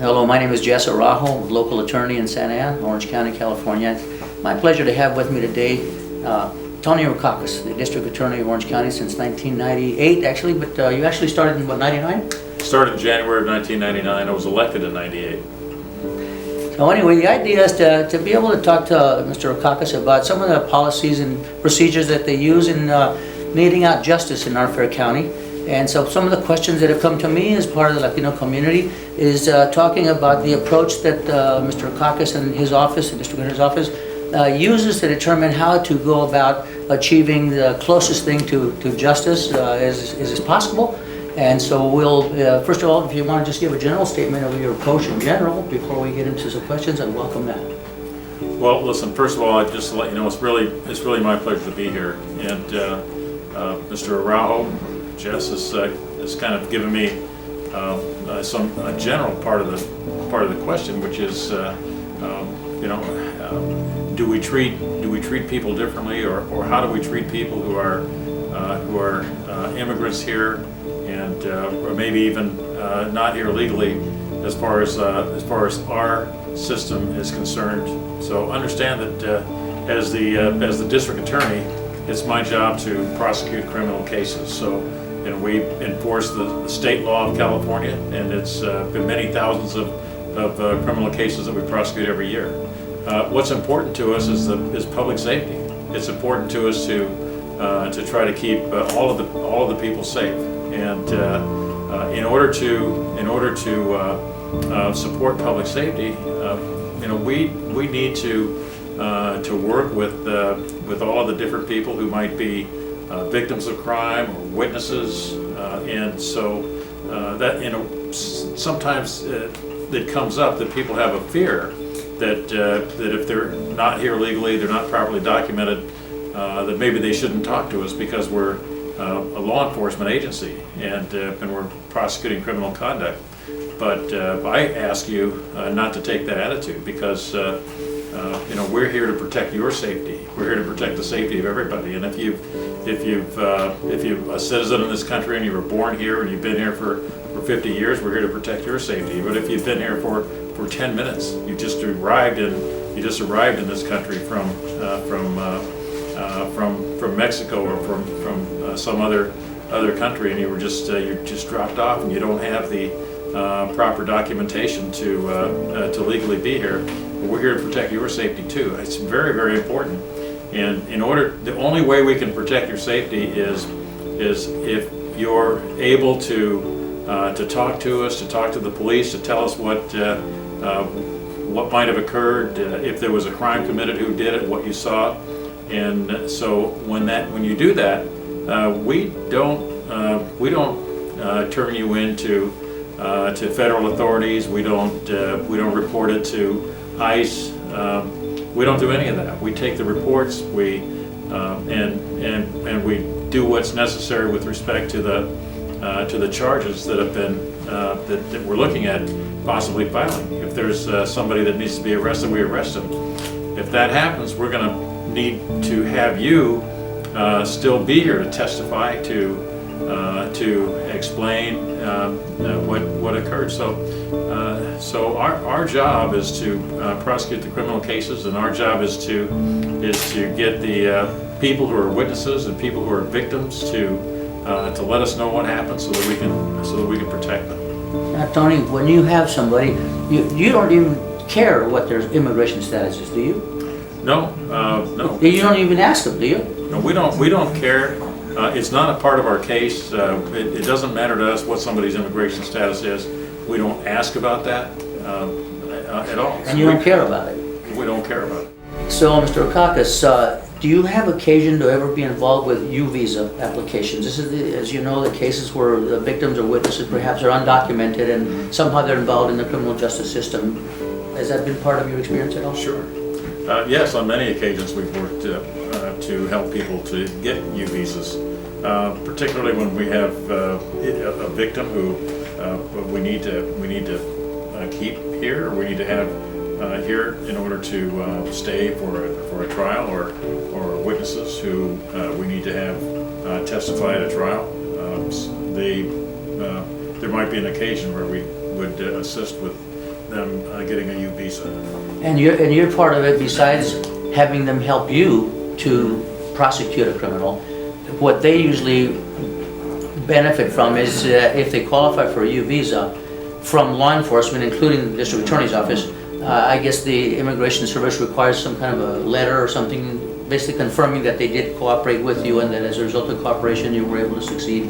Hello, my name is Jess, Araujo, local attorney in Santa Ana, Orange County, California. My pleasure to have with me today Tony Rackauckas, the district attorney of Orange County since 1998, actually, but you actually started in, what, 99? Started in January of 1999. I was elected in 98. So anyway, the idea is to be able to talk to Mr. Rackauckas about some of the policies and procedures that they use in meting out justice in our fair county. And so some of the questions that have come to me as part of the Latino community is talking about the approach that Mr. Rackauckas and his office, the district attorney's office, uses to determine how to go about achieving the closest thing to justice as possible. And so we'll, first of all, if you want to just give a general statement of your approach in general before we get into some questions, I welcome that. Well, listen, first of all, I'd just let you know it's really my pleasure to be here. And Mr. Araujo, Jess has kind of given me a general part of the question, which is, do we treat people differently, or how do we treat people who are immigrants here, and or maybe even not here legally, as far as our system is concerned. So understand that as the district attorney, it's my job to prosecute criminal cases. So, we enforce the state law of California, and it's been many thousands of criminal cases that we prosecute every year. What's important to us is public safety. It's important to us to try to keep all of the people safe. And in order to support public safety, we need to work with all of the different people who might be victims of crime or witnesses, and so that sometimes it comes up that people have a fear that if they're not here legally, they're not properly documented, that maybe they shouldn't talk to us because we're a law enforcement agency and we're prosecuting criminal conduct. But I ask you not to take that attitude, because we're here to protect your safety. We're here to protect the safety of everybody. And if you're a citizen in this country and you were born here and you've been here for 50 years, we're here to protect your safety. But if you've been here for 10 minutes, you just arrived in this country from Mexico or from some other country, and you're just dropped off and you don't have the proper documentation to legally be here, we're here to protect your safety too. It's very, very important. And the only way we can protect your safety is if you're able to talk to us, to talk to the police, to tell us what might have occurred, if there was a crime committed, who did it, what you saw. And so when you do that, we don't turn you into to federal authorities. We don't report it to ICE. We don't do any of that. We take the reports. And we do what's necessary with respect to the charges that have been that we're looking at possibly filing. If there's somebody that needs to be arrested, we arrest them. If that happens, we're going to need to have you still be here to testify, to explain what occurred. So our job is to prosecute the criminal cases, and our job is to get the people who are witnesses and people who are victims to let us know what happened, so that we can protect them. Now, Tony, when you have somebody, you don't even care what their immigration status is, do you? No. You don't even ask them, do you? No, we don't care. It's not a part of our case. It doesn't matter to us what somebody's immigration status is. We don't ask about that at all. And you don't care about it? We don't care about it. So, Mr. Rackauckas, do you have occasion to ever be involved with U-visa applications? This is, as you know, the cases where the victims or witnesses perhaps are undocumented and somehow they're involved in the criminal justice system. Has that been part of your experience at all? Sure. Yes, on many occasions we've worked to help people to get U visas, particularly when we have a victim who we need to keep here, or we need to have here in order to stay for a trial, or witnesses who we need to have testify at a trial. There might be an occasion where we would assist with them getting a U visa. And you're part of it, besides having them help you to prosecute a criminal. What they usually benefit from is if they qualify for a U visa from law enforcement, including the district attorney's office. I guess the Immigration Service requires some kind of a letter or something, basically confirming that they did cooperate with you, and that as a result of cooperation you were able to succeed.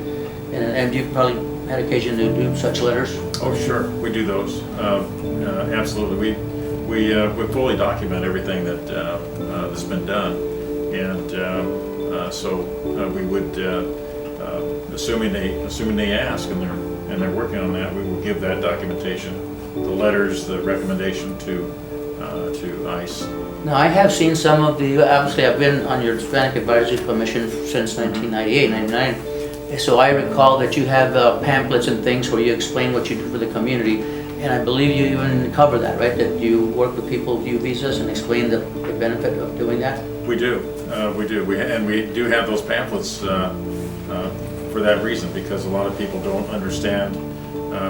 And you've probably had occasion to do such letters? Oh, sure, we do those. Absolutely. We fully document everything that's been done, and so we would, assuming they ask and they're working on that, we will give that documentation, the letters, the recommendation to ICE. Now, I have seen some of the, obviously I've been on your Hispanic Advisory Commission since 1998, 99. So I recall that you have pamphlets and things where you explain what you do for the community. And I believe you even cover that, right? That you work with people with U visas and explain the benefit of doing that? We do. We do. We do have those pamphlets for that reason, because a lot of people don't understand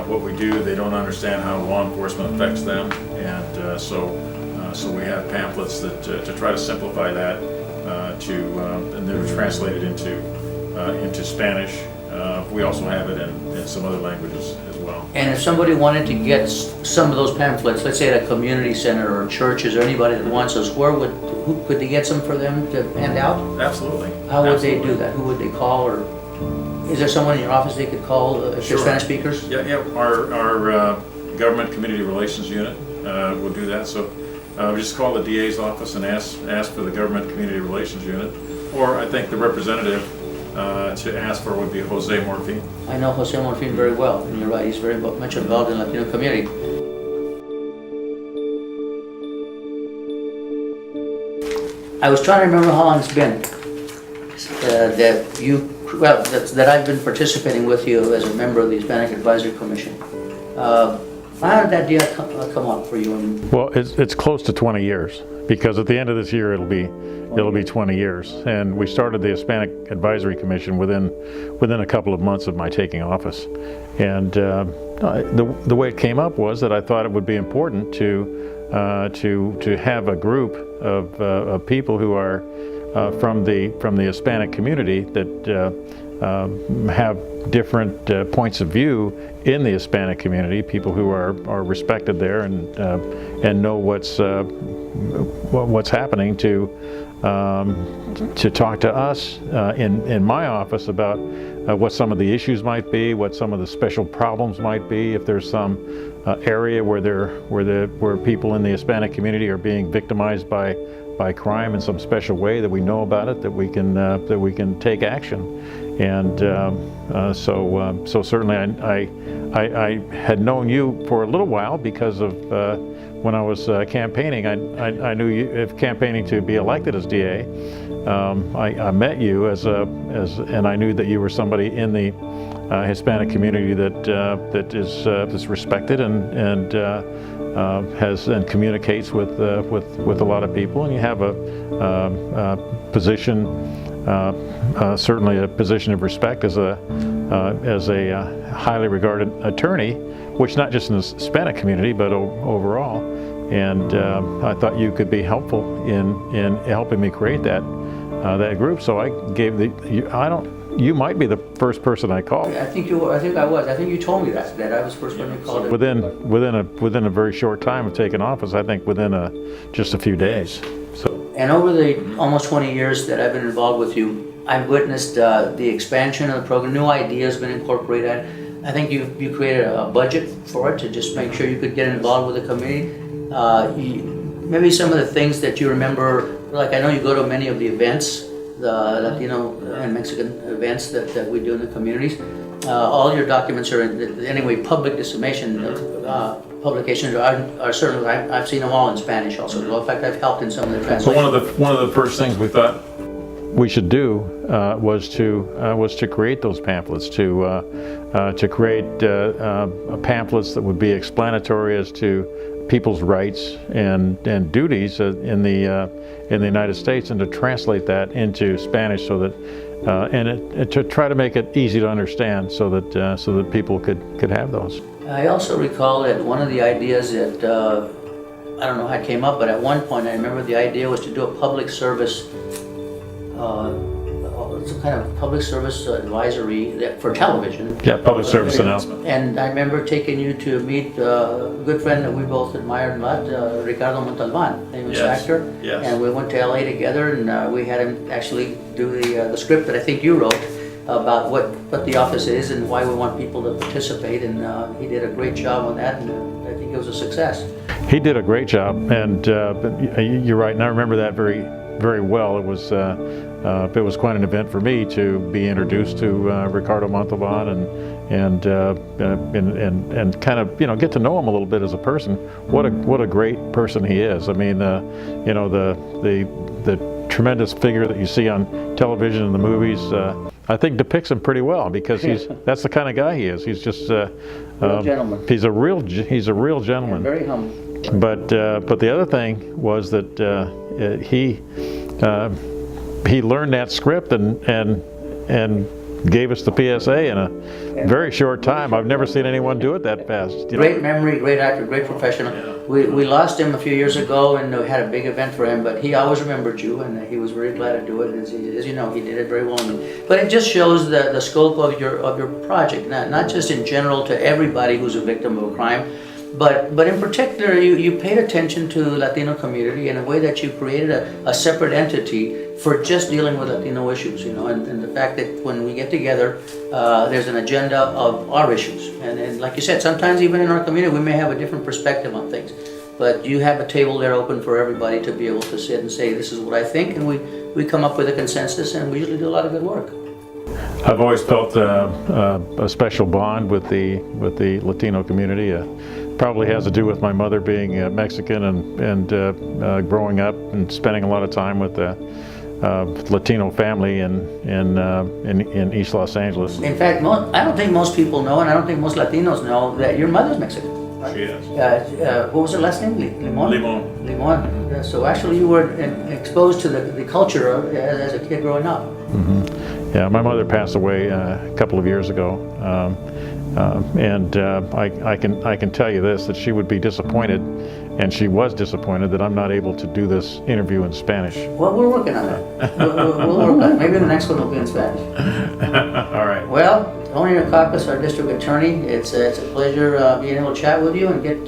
what we do. They don't understand how law enforcement affects them. And so we have pamphlets that to try to simplify that and they're translated into Spanish. We also have it in some other languages as well. And if somebody wanted to get some of those pamphlets, let's say at a community center or churches or anybody that wants those, who could they get some for them to hand out? Absolutely. How would they do that? Who would they call, or is there someone in your office they could call if Sure. they're Spanish speakers? Yeah. Our government community relations unit will do that. So we just call the DA's office and ask for the government community relations unit, or I think the representative to ask for would be Jose Morfin. I know Jose Morfin very well, and you're right, he's very much involved in the Latino community. I was trying to remember how long it's been that I've been participating with you as a member of the Hispanic Advisory Commission. How did that deal come up for you? Well, it's close to 20 years, because at the end of this year it'll be 20 years, and we started the Hispanic Advisory Commission within a couple of months of my taking office. And the way it came up was that I thought it would be important to have a group of people who are from the Hispanic community that have different points of view in the Hispanic community, people who are respected there and know what's happening, to talk to us in my office about what some of the issues might be, what some of the special problems might be, if there's some area where people in the Hispanic community are being victimized by crime in some special way, that we know about it, that we can take action. And so certainly I had known you for a little while because of when I was campaigning. I knew you, if campaigning to be elected as DA. I met you and I knew that you were somebody in the Hispanic community that is respected and communicates with a lot of people, and you have a position, certainly a position of respect as a highly regarded attorney, which not just in the Hispanic community but overall. And I thought you could be helpful in helping me create that group. So I gave you might be the first person I called. I think I was. I think you told me that I was the first one you called. Within a very short time of taking office, I think within just a few days. So. And over the almost 20 years that I've been involved with you, I've witnessed the expansion of the program. New ideas been incorporated. I think you created a budget for it to just make sure you could get involved with the community. Maybe some of the things that you remember, like I know you go to many of the events, the Latino and Mexican events that we do in the communities. All your documents are anyway public dissemination. Publications are certainly, I've seen them all in Spanish also. In fact, I've helped in some of the translations. So one of the first things we thought we should do was to create those pamphlets, to create pamphlets that would be explanatory as to people's rights and duties in the United States, and to translate that into Spanish so that and to try to make it easy to understand, so that people could have those. I also recall that one of the ideas that, I don't know how it came up, but at one point I remember the idea was to do a public service, some kind of public service advisory for television. Yeah, public service announcement. And I remember taking you to meet a good friend that we both admire a lot, Ricardo Montalban, famous Yes, actor. yes. And we went to LA together, and we had him actually do the script that I think you wrote about what the office is and why we want people to participate. And he did a great job on that, and I think it was a success. He did a great job, and you're right, and I remember that very well. It was quite an event for me to be introduced to Ricardo Montalban and kind of get to know him a little bit as a person. What a great person he is. I mean, the tremendous figure that you see on television and the movies, I think depicts him pretty well, because that's the kind of guy he is. He's just Real gentleman. He's a real gentleman. And very humble. But the other thing was that he learned that script and gave us the PSA in a very short time. I've never seen anyone do it that fast. Great memory, great actor, great professional. We lost him a few years ago, and we had a big event for him, but he always remembered you, and he was very glad to do it. As you know, he did it very well. But it just shows the scope of your project, not just in general to everybody who's a victim of a crime, but in particular, you paid attention to the Latino community in a way that you created a separate entity for just dealing with Latino issues, and the fact that when we get together, there's an agenda of our issues. And like you said, sometimes even in our community, we may have a different perspective on things, but you have a table there open for everybody to be able to sit and say, this is what I think, and we come up with a consensus, and we usually do a lot of good work. I've always felt a special bond with the Latino community. Probably has to do with my mother being Mexican and growing up and spending a lot of time with the Latino family in East Los Angeles. In fact, I don't think most people know, and I don't think most Latinos know, that your mother's Mexican. Right? She is. What was her last name? Limon? Limon. Limon. Yeah, so actually you were exposed to the culture as a kid growing up. Mm-hmm. Yeah, my mother passed away a couple of years ago. I can tell you this, that she would be disappointed, and she was disappointed that I'm not able to do this interview in Spanish. Well, we're working on it. We'll work on it. Maybe the next one will be in Spanish. All right. Well, Tony Rackauckas, our district attorney, it's a pleasure being able to chat with you and get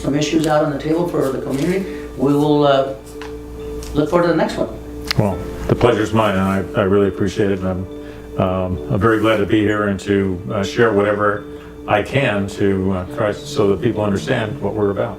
some issues out on the table for the community. We will look forward to the next one. Well, the pleasure's mine, and I really appreciate it. And I'm very glad to be here and to share whatever I can to try so that people understand what we're about.